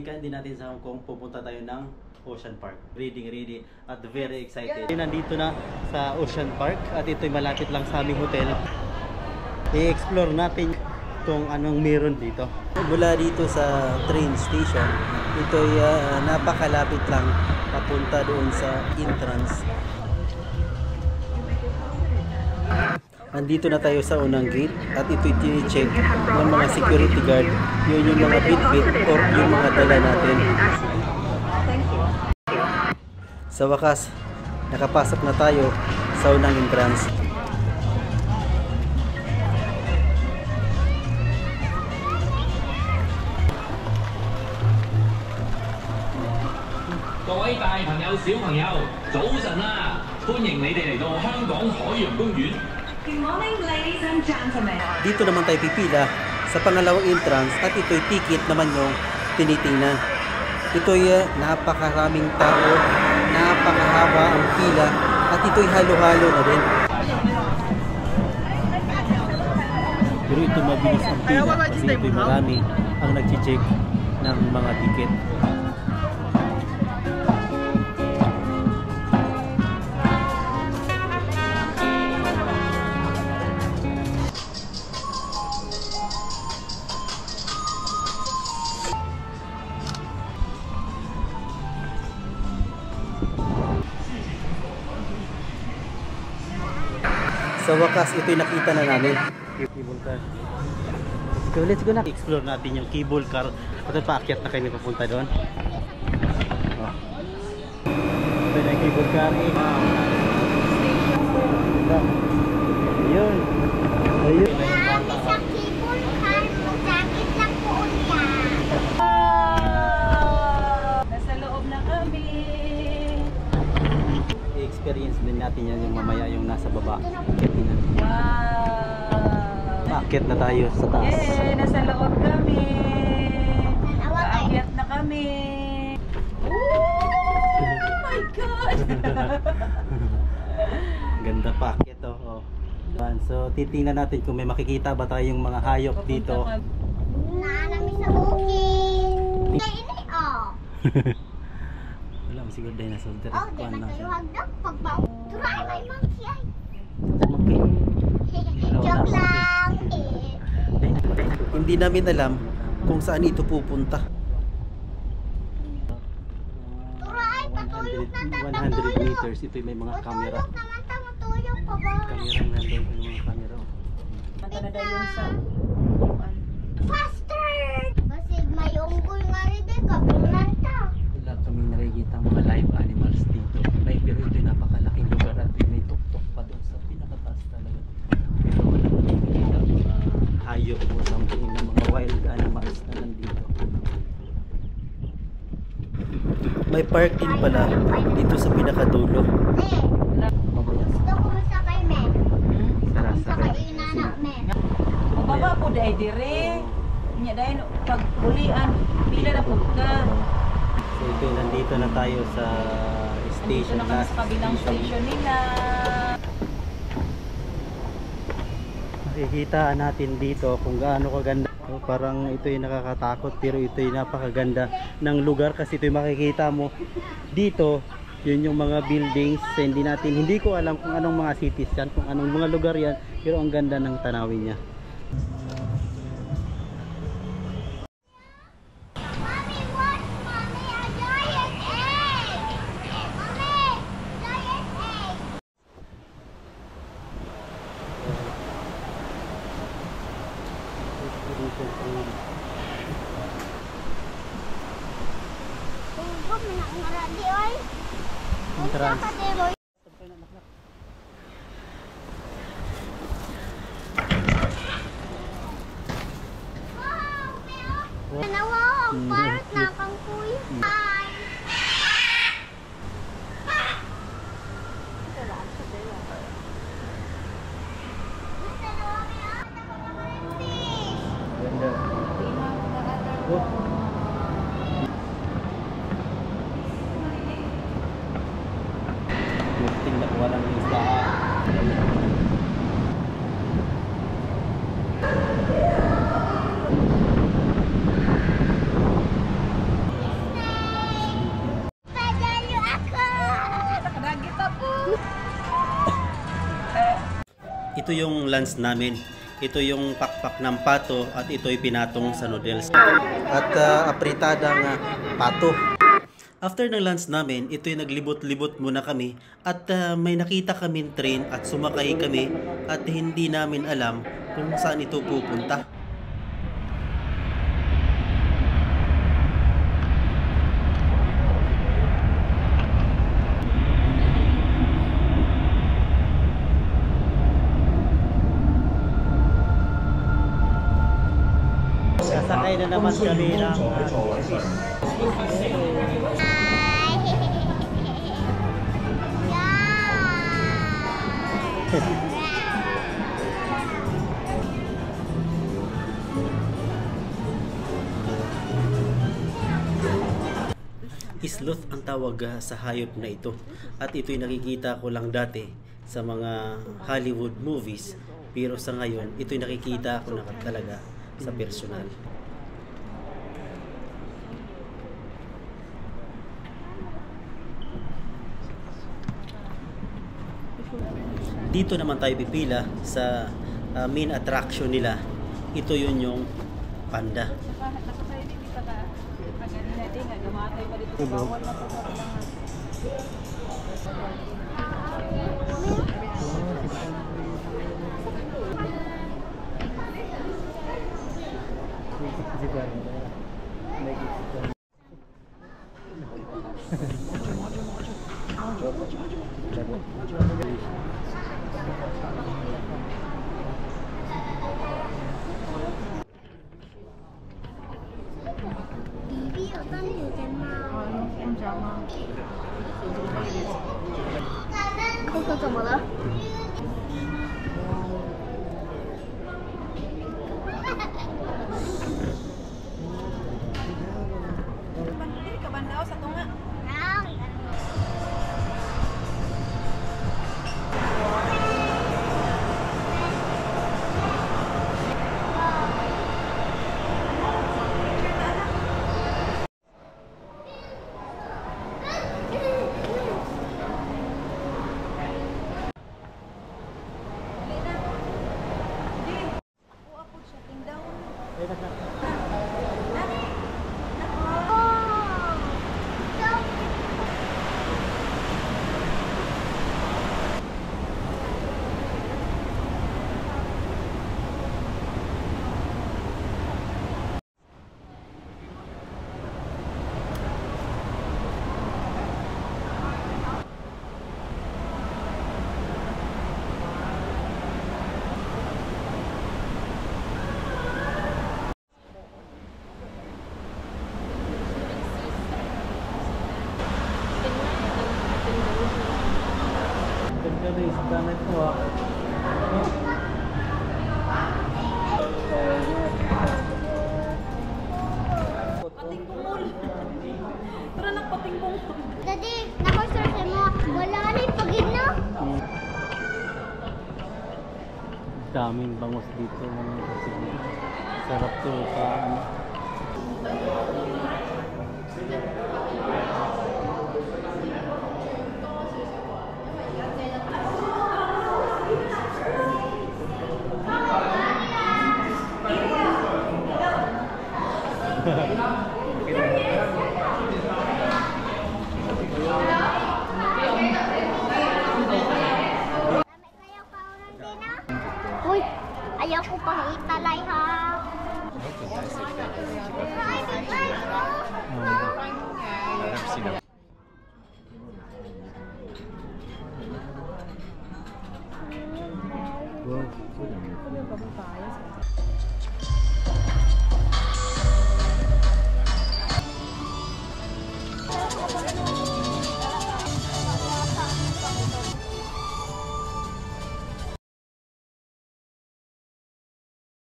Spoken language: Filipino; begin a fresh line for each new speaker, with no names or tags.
balikan din natin sa Hong Kong, pupunta tayo ng Ocean Park. Ready at very excited. Nandito na sa Ocean Park at ito'y malapit lang sa aming hotel. I-explore natin kung anong meron dito. Mula dito sa train station, ito'y napakalapit lang papunta doon sa entrance. Andito na tayo sa unang gate at ito'y tini-check ng mga security guard. Yun yung mga bit-bit or yung mga dala natin. Sa wakas, nakapasok na tayo sa unang entrance.
Good morning, ladies and gentlemen. Dito
naman tayo pipila sa pangalawang entrance at ito'y ticket naman yung tinitingnan. Ito'y napakaraming tao, napakahaba ang pila at ito'y halo-halo na din. Pero ito mabilis ang pila kasi ito'y marami ang nag-check ng mga ticket. Sa wakas, ito'y nakita na namin. Cable car. So let's go na. Explore natin yung cable car. At paakyat na kami papunta doon. Oh. Ito na yung cable car. Ayun. Ayun.
Sa cable car, sakit lang po niya.
Nasa loob na kami.
I-experience din natin yan yung mamaya yung nasa baba.
Wow!
Paakyat na tayo sa taas.
Yay! Nasa loob kami. Paakyat na kami. Oh my God!
Ganda paakyat oh. So titingnan natin kung may makikita ba tayong mga hayop dito.
Naanami sa bukid. Ini
Wala mo siguro dinosaur.
Oh, di na kayo hagdak. Pagbaw. Turay, may monkey ay. Joke lang.
Hindi namin alam kung saan ito pupunta.
Turay, patulog na
100 meters. Ito may mga camera.
Patulog naman ta, matulog pa ba?
Camera nandun yung mga camera.
Mata na daw yun sa...
Faster! Basig may unggol nga rin din. Kapilan ta.
Wala kami nakikita mga live animals dito. Live, pero ito napakalaking lugar at may tuktok pa doon sa pinakataas talaga. Pero wala nakikita mga hayop o something na mga wild animals na nandito. May park din pala dito sa pinakadulo.
Gusto ko masakay, men.
Tara,
Sakay
sakay.
inanak, men.
Mababa po dahil dire. Nya dahil pag ulian, pila na po ka.
So ito, nandito na tayo sa
Dito
station
na kami sa kabilang station nila.
Makikita natin dito kung gaano kaganda. So, parang ito'y nakakatakot pero ito'y napakaganda ng lugar kasi ito'y makikita mo dito. Yun yung mga buildings. Hindi ko alam kung anong mga cities yan, kung anong mga lugar yan, pero ang ganda ng tanawin niya.
Mommy, watch, mommy, a giant egg! Mommy, giant egg! Tungkol, minang-maradi, oy.
Entrance.
Unsa ka, Deloy? Wow, Nawa, ang park na kang kuy. Hi.
Ganda. Oh. Tingnan walang isda. Ito yung lunch namin. Ito yung pakpak ng pato at ito'y pinatong sa noodles. At apritadang pato. After ng lunch namin, ito'y naglibot-libot muna kami at may nakita kaming train at sumakay kami at hindi namin alam kung saan ito pupunta. Sasakay na naman kami ng Sloth ang tawag sa hayop na ito at ito'y nakikita ko lang dati sa mga Hollywood movies, pero sa ngayon ito'y nakikita ko na talaga sa personal. Dito naman tayo pipila sa main attraction nila. Ito yun yung panda.
Bibi ở con thử chén nào.
Em chào mừng.
Không cần cầm vào đó.
Dili ka bandaw sa tunga. Pating bungol. Tara nang pating bungol.
Daddy, nako-search mo. Wala na yung pagid na.
Daming bangos dito kasi sarap to sa ano.
Uy, ayaw ko pang itala.